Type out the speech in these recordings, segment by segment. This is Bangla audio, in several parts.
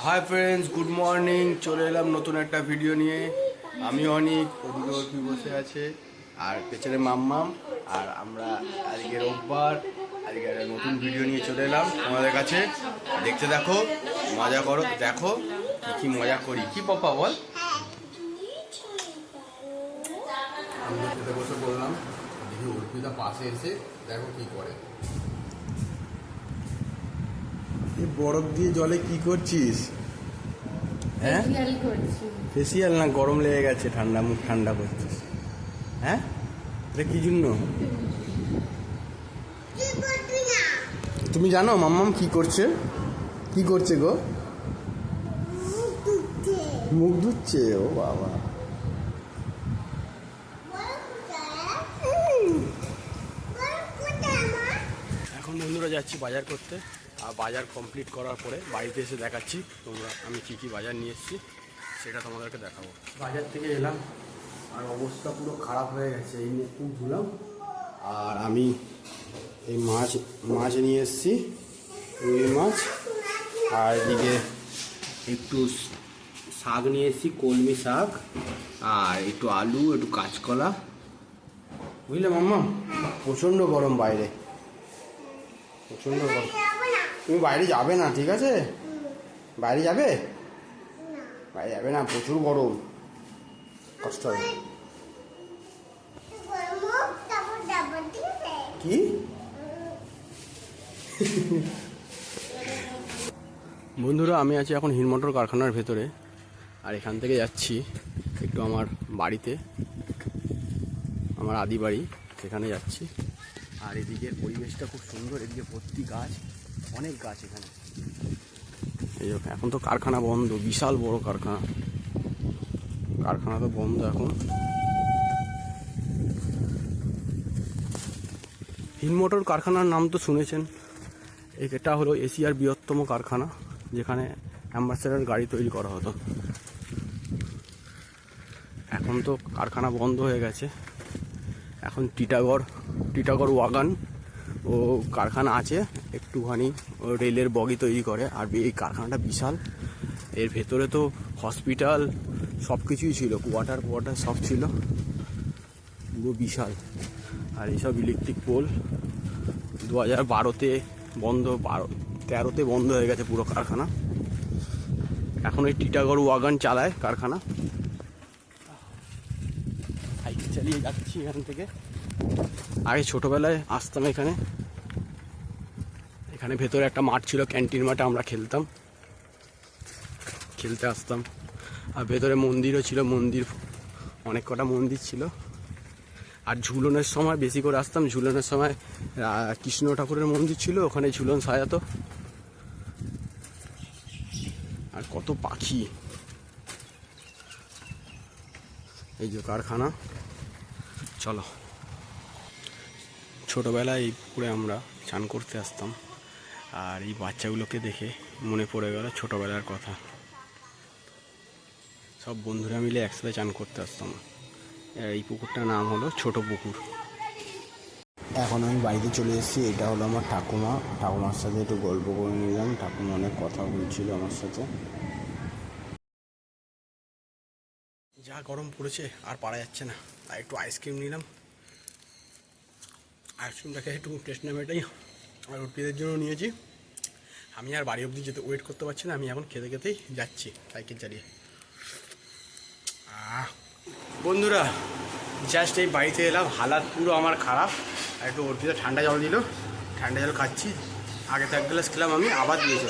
Hi friends, good morning. চলে এলাম নতুন একটা ভিডিও নিয়ে। আমি অনেক ওদিকে অর্পি বসে আছে আর পেছনে মাম্মাম। আর আমরা আজকে রোববার, আজকে একটা নতুন ভিডিও নিয়ে চলে এলাম তোমাদের কাছে। দেখতে দেখো, মজা করো, দেখো কি মজা করি। কি পাপা বল? আমি খেতে বসে বললাম, দেখি অর্পিতা পাশে এসে দেখো কি করে। বরফ দিয়ে জলে কি করছিস? হ্যাঁ, ফেসিয়াল না, গরম লেগে গেছে, ঠান্ডা মুখ ঠান্ডা করছিস। হ্যাঁ, এটা কি জন্য? তুমি জানো মাম্মাম কি করছে? কি করছে গো? মুখ ধুচ্ছে। ও বাবা, এখন বন্ধুরা যাচ্ছি বাজার করতে। আর বাজার কমপ্লিট করার পরে বাড়িতে এসে দেখাচ্ছি তোমরা আমি কি কি বাজার নিয়ে এসেছি, সেটা তোমাদেরকে দেখাবো। বাজার থেকে এলাম আর অবস্থা পুরো খারাপ হয়ে গেছে। এই নিয়ে খুব ধুলাম। আর আমি এই মাছ নিয়ে এসেছি, রুই মাছ। আর এদিকে একটু শাক নিয়ে এসেছি, কলমি শাক। আর একটু আলু, একটু কাঁচকলা, বুঝলে মাম্মা? প্রচণ্ড গরম বাইরে, প্রচণ্ড গরম। তুমি বাইরে যাবে না, ঠিক আছে? বাইরে যাবে? বাইরে যাবে না, প্রচুর গরম, কষ্ট হবে। কি বন্ধুরা, আমি আছি এখন হিরমোটর কারখানার ভেতরে। আর এখান থেকে যাচ্ছি একটু আমার বাড়িতে, আমার আদি বাড়ি, সেখানে যাচ্ছি। আর এদিকের পরিবেশটা খুব সুন্দর, এদিকে ভর্তি গাছ, অনেক গাছ এখানে। এই এখন তো কারখানা বন্ধ, বিশাল বড় কারখানা, কারখানা তো বন্ধ এখন। হিরমোটর কারখানার নাম তো শুনেছেন। এটা হলো এশিয়ার বৃহত্তম কারখানা, যেখানে অ্যাম্বাসেডর গাড়ি তৈরি করা হতো। এখন তো কারখানা বন্ধ হয়ে গেছে। এখন টিটাগড় ওয়াগন ও কারখানা আছে, একটুখানি রেলের বগি তৈরি করে। আর এই কারখানাটা বিশাল, এর ভেতরে তো হসপিটাল সব কিছুই ছিল, কোয়ার্টার সব ছিল, পুরো বিশাল। আর এইসব ইলেকট্রিক পোল 2012-তে বন্ধ, 13-তে বন্ধ হয়ে গেছে পুরো কারখানা। এখন এই টিটাগড় ওয়াগন চালায় কারখানা। সাইকেল চালিয়ে যাচ্ছি এখান থেকে। আগে ছোটোবেলায় আসতাম এখানে, এখানে ভেতরে একটা মাঠ ছিল, ক্যান্টিন মাঠে আমরা খেলতে আসতাম। আর ভেতরে মন্দিরও ছিল, অনেক কটা মন্দির ছিল। আর ঝুলনের সময় বেশি করে আসতাম, ঝুলনের সময় কৃষ্ণ ঠাকুরের মন্দির ছিল, ওখানে ঝুলন সাজাতো। আর কত পাখি, এই যে কারখানা। চলো, ছোটোবেলায় এই পুকুরে আমরা চান করতে আসতাম। আর এই বাচ্চাগুলোকে দেখে মনে পড়ে গেল ছোটোবেলার কথা। সব বন্ধুরা মিলে একসাথে চান করতে আসতাম। এই পুকুরটার নাম হলো ছোট পুকুর। এখন আমি বাড়িতে চলে এসেছি। এটা হলো আমার ঠাকুমার সাথে একটু গল্প করে নিলাম। ঠাকুমা অনেক কথা বলছিল আমার সাথে। যা গরম পড়েছে আর পারা যাচ্ছে না। আর একটু আইসক্রিম নিলাম, আইসক্রিমটাকে একটু টেস্ট নেবে এটাই। আর অর্পিদের জন্য নিয়েছি। আমি আর বাড়ি অবধি যেতে ওয়েট করতে পারছি না, আমি এখন খেতে খেতেই যাচ্ছি সাইকেল চালিয়ে। বন্ধুরা, জাস্ট এই বাড়িতে এলাম, হালাত পুরো আমার খারাপ। আর একটু অর্পিতা ঠান্ডা জল দিল, ঠান্ডা জল খাচ্ছি। আগে তো 1 গ্লাস খেলাম আমি, আবার দিয়েছে।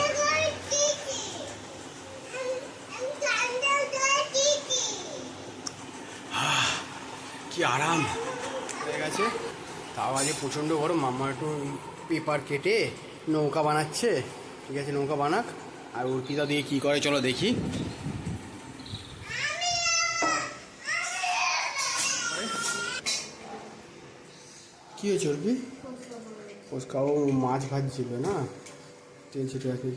কি আরাম হয়ে গেছে। তাও আজকে প্রচণ্ড গরম। মাম্মা একটু পেপার কেটে নৌকা বানাচ্ছে, ঠিক আছে, নৌকা বানাক। আর অর্পিতা দিয়ে কী করে চলো দেখি। কী হয়েছে অর্পি? ওসকাও মাছ ভাজছিল না, তেল ছিটে রাখি।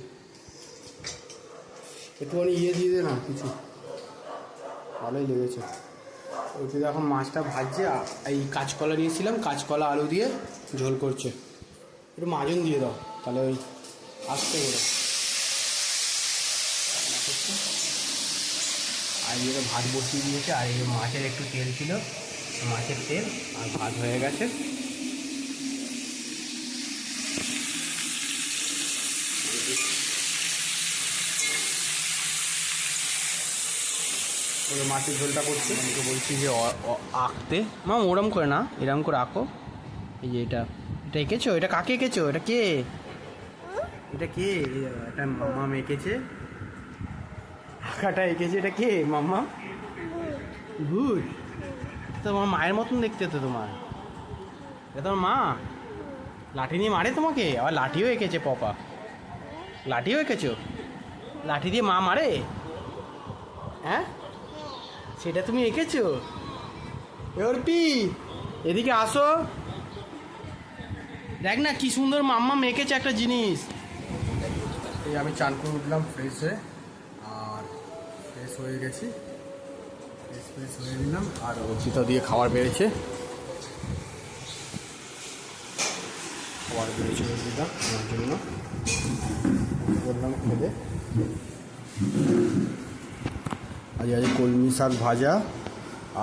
একটুখানি দিয়ে দে না, কিছু ভালোই লেগেছে। অর্পিতা এখন মাছটা ভাজছে। এই কাঁচকলা নিয়েছিলাম, কাঁচকলা আলু দিয়ে ঝোল করছে। একটু মাজন দিয়ে দাও, তাহলে ওই আস্তে করে। করছে। আর এদিকে ভাত বসিয়ে দিয়েছে, আর এই মাছের একটু তেল ছিল, মাছের তেল আর ভাত হয়ে গেছে। মাছের ঝোলটা করছে, আমাকে বলছি যে আঁকতে। মা ওরম করে না, এরম করে আঁকো। এই যে এটা এঁকেছো, এটা কাকে এঁকেছো, এটা কে, এটা কে? এটা মাম্মা এঁকেছে, আঁকাটা এঁকেছে, এটা কে মাম্মা? ভূত? তোমার মায়ের মতন দেখতে তো তোমার, এটা তোমার মা। লাঠি নিয়ে মারে তোমাকে, আবার লাঠিও এঁকেছে পপা, লাঠিও এঁকেছো, লাঠি দিয়ে মা মারে? হ্যাঁ, সেটা তুমি এঁকেছো? অর্পি এদিকে আসো, দেখ না কি সুন্দর মাম্মা মেখেছে একটা জিনিস। এই আমি চান করে উঠলাম ফ্রেশ হয়ে, আর ফ্রেশ হয়ে গেছি, ফ্রেশ হয়ে নিলাম। আর অর্পিতা দিয়ে খাবার বেড়েছে, অর্পিতা আমার জন্য বললাম খেতে। আজ কলমি শাক ভাজা,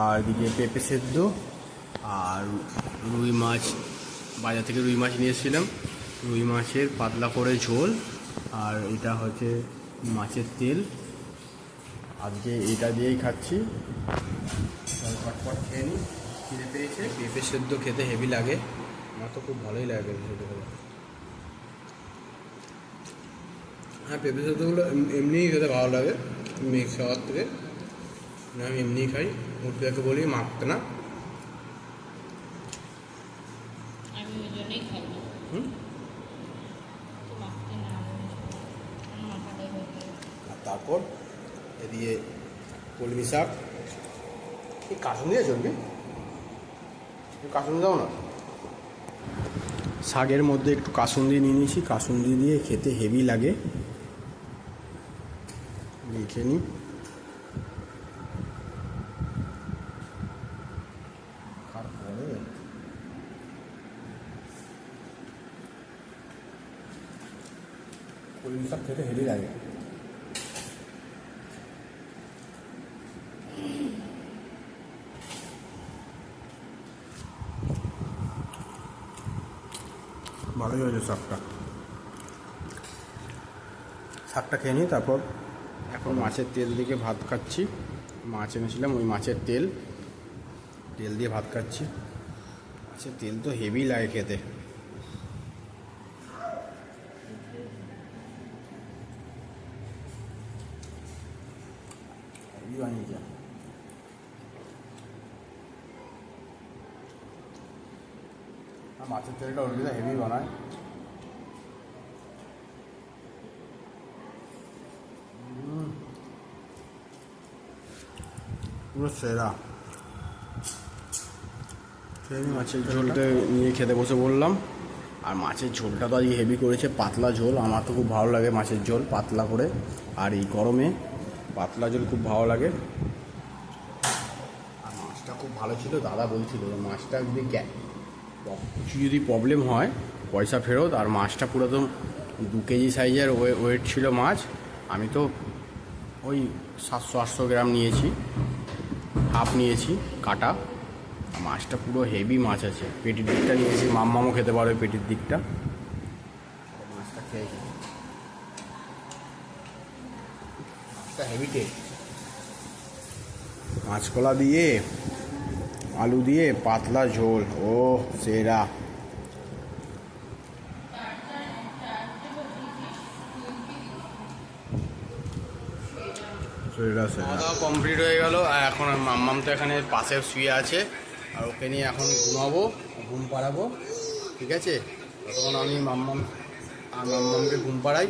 আর এদিকে পেঁপে সেদ্ধ, আর রুই মাছ, বাজার থেকে রুই মাছ নিয়ে এসেছিলাম, রুই মাছের পাতলা করে ঝোল, আর এটা হচ্ছে মাছের তেল। আজকে এটা দিয়েই খাচ্ছি, পটপট খেয়ে নিই, খিদে পেয়েছে। পেঁপে সেদ্ধ খেতে হেভি লাগে, আমার তো খুব ভালোই লাগে পেঁপে সেদ্ধ খেতে। হ্যাঁ, পেঁপে সেদ্ধগুলো এমনিই খেতে ভালো লাগে মিক্স খাওয়ার থেকে, আমি এমনিই খাই। মুরগিটাকে বলি মাখতে না, আর তারপর এদিকে কলমি শাক। এই কাসুন দিয়ে চলবি, কাসুন দাও না। শাকের মধ্যে একটু কাসুন্দি নিয়ে নিয়েছি, কাসুন্দি দিয়ে খেতে হেভি লাগে, দেখে নিই। কলমি শাক খেতে হেভি লাগে। ভালোই হয়েছে শাকটা, শাকটা খেয়ে নিই। তারপর এখন মাছের তেল দিকে ভাত খাচ্ছি, মাছ এনেছিলাম, ওই মাছের তেল দিয়ে ভাত খাচ্ছি। মাছের তেল তো হেভি লাগে খেতে। মাছের তেলটা ওর হেভি বানায়। পুরো সেরা। মাছের ঝোলটা নিয়ে খেতে বসে বললাম, আর মাছের ঝোলটা তো আজকে হেভি করেছে, পাতলা ঝোল। আমার তো খুব ভালো লাগে মাছের ঝোল পাতলা করে, আর এই গরমে পাতলা ঝোল খুব ভালো লাগে। আর মাছটা খুব ভালো ছিল, দাদা বলছিল মাছটা যদি কিছু যদি প্রবলেম হয় পয়সা ফেরত। আর মাছটা পুরো তো 2 কেজি সাইজের ওয়েট ছিল মাছ। আমি তো ওই 700-800 গ্রাম নিয়েছি, হাফ নিয়েছি কাটা। মাছটা পুরো হেভি মাছ আছে, পেটির দিকটা নিয়েছি, মাম্মামও খেতে পারবে পেটির দিকটা। মাছটা খেয়েছি, মাছটা হেভি টেস্ট। মাছকলা দিয়ে আলু দিয়ে পাতলা ঝোল, ও সেরা। খাওয়া দাওয়া কমপ্লিট হয়ে গেল, আর এখন মাম্মাম তো এখানে পাশে শুয়ে আছে, আর ওকে নিয়ে এখন ঘুমাবো, ঘুম পাড়াবো, ঠিক আছে? তখন আমি মাম্মামকে ঘুম পাড়াই,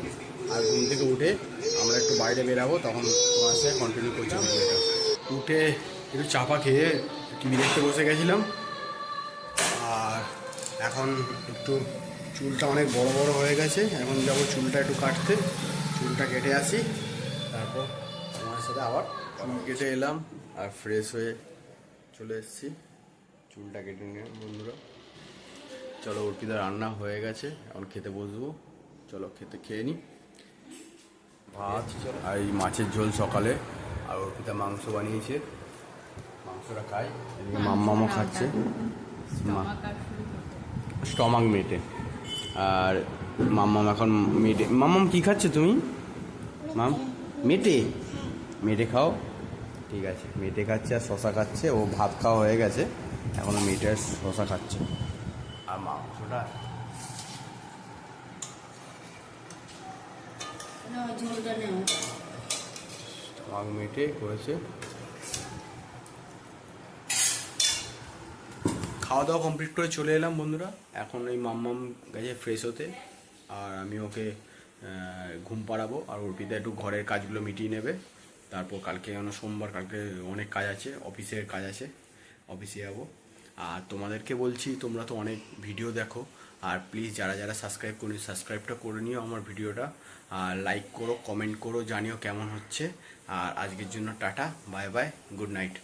আর ঘুম থেকে উঠে আমরা একটু বাইরে বেরাবো, তখন তোমার সাথে কন্টিনিউ করছি ভিডিওটা। উঠে একটু চাপা খেয়ে টিভি দেখতে বসে গেছিলাম, আর এখন একটু চুলটা অনেক বড় বড় হয়ে গেছে, এখন যাবো চুলটা একটু কাটতে, চুলটা কেটে আসি, তারপর তোমার সাথে আবার চুল কেটে এলাম, আর ফ্রেশ হয়ে চলে এসেছি, চুলটা কেটে নিয়ে। বন্ধুরা চলো, অর্পিতা রান্না হয়ে গেছে, এখন খেতে বসবো, চলো খেয়ে নিই। ভাত আর এই মাছের ঝোল সকালে, আর অর্পিতা মাংস বানিয়েছে, মাংসটা খাই। এদিকে মাম্মামও খাচ্ছে, স্টমাক মেটে। আর মাম্মাম এখন মেটে। মাম্মাম কি খাচ্ছে তুমি? মাম মেটে, মেটে খাও, ঠিক আছে। মেটে খাচ্ছে আর শশা খাচ্ছে। ও ভাত খাওয়া হয়ে গেছে, এখনও মেটে আর শশা খাচ্ছে। আর মাংসটা স্টমাক মেটে করেছে। খাওয়া দাওয়া কমপ্লিট করে চলে এলাম বন্ধুরা। এখন এই মাম্মাম গেছে ফ্রেশ হতে, আর আমি ওকে ঘুম পাড়াবো। আর অর্পিতা একটু ঘরের কাজগুলো মিটিয়ে নেবে। তারপর কালকে সোমবার, কালকে অনেক কাজ আছে, অফিসের কাজ আছে, অফিসে যাবো। আর তোমাদেরকে বলছি, তোমরা তো অনেক ভিডিও দেখো, আর প্লিজ যারা যারা সাবস্ক্রাইব করি, সাবস্ক্রাইবটা করে নিও আমার ভিডিওটা। আর লাইক করো, কমেন্ট করো, জানিও কেমন হচ্ছে। আর আজকের জন্য tata, bye bye, good night.